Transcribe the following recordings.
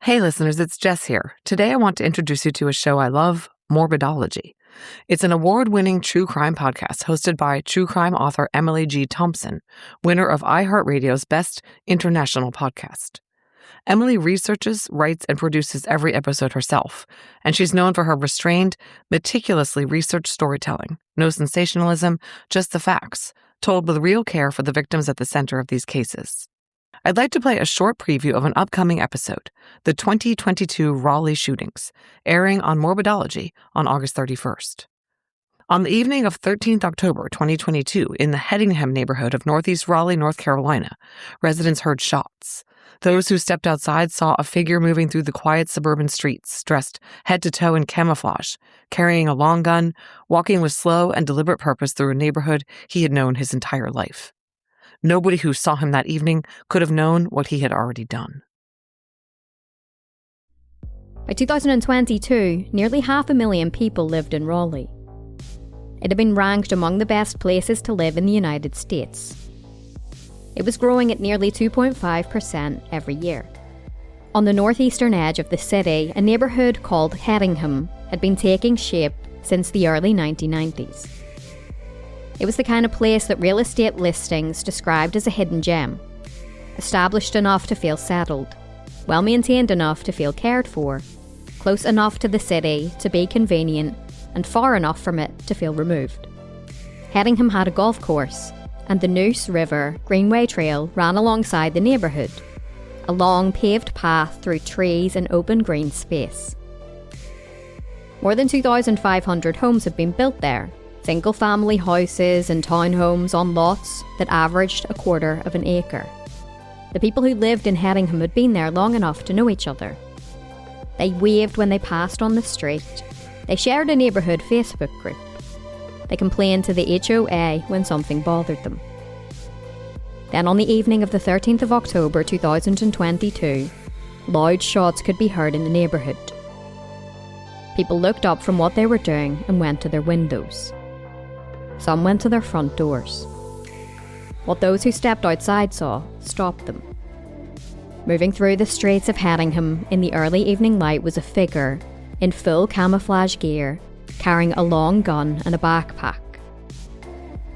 Hey listeners, it's Jess here. Today I want to introduce you to a show I love, Morbidology. It's an award-winning true crime podcast hosted by true crime author Emily G. Thompson, winner of iHeartRadio's Best International Podcast. Emily researches, writes, and produces every episode herself, and she's known for her restrained, meticulously researched storytelling. No sensationalism, just the facts, told with real care for the victims at the center of these cases. I'd like to play a short preview of an upcoming episode, the 2022 Raleigh shootings, airing on Morbidology on August 31st. On the evening of 13th October 2022, in the Hedingham neighborhood of northeast Raleigh, North Carolina, residents heard shots. Those who stepped outside saw a figure moving through the quiet suburban streets, dressed head to toe in camouflage, carrying a long gun, walking with slow and deliberate purpose through a neighborhood he had known his entire life. Nobody who saw him that evening could have known what he had already done. By 2022, nearly 500,000 people lived in Raleigh. It had been ranked among the best places to live in the United States. It was growing at nearly 2.5% every year. On the northeastern edge of the city, a neighbourhood called Hedingham had been taking shape since the early 1990s. It was the kind of place that real estate listings described as a hidden gem. Established enough to feel settled, well maintained enough to feel cared for, close enough to the city to be convenient, and far enough from it to feel removed. Hedingham had a golf course, and the Noose River Greenway Trail ran alongside the neighbourhood, a long paved path through trees and open green space. More than 2,500 homes had been built there, single-family houses and townhomes on lots that averaged 1/4 of an acre. The people who lived in Hedingham had been there long enough to know each other. They waved when they passed on the street. They shared a neighbourhood Facebook group. They complained to the HOA when something bothered them. Then on the evening of the 13th of October 2022, loud shots could be heard in the neighbourhood. People looked up from what they were doing and went to their windows. Some went to their front doors. What those who stepped outside saw stopped them. Moving through the streets of Hedingham in the early evening light was a figure in full camouflage gear, carrying a long gun and a backpack.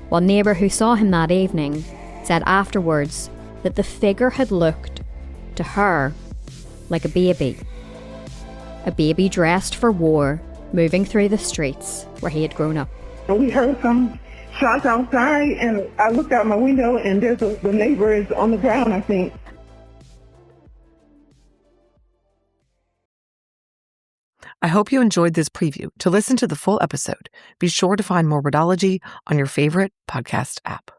One neighbour who saw him that evening said afterwards that the figure had looked, to her, like a baby. A baby dressed for war, moving through the streets where he had grown up. We heard some shots outside, and I looked out my window, and the neighbor is on the ground, I think. I hope you enjoyed this preview. To listen to the full episode, be sure to find Morbidology on your favorite podcast app.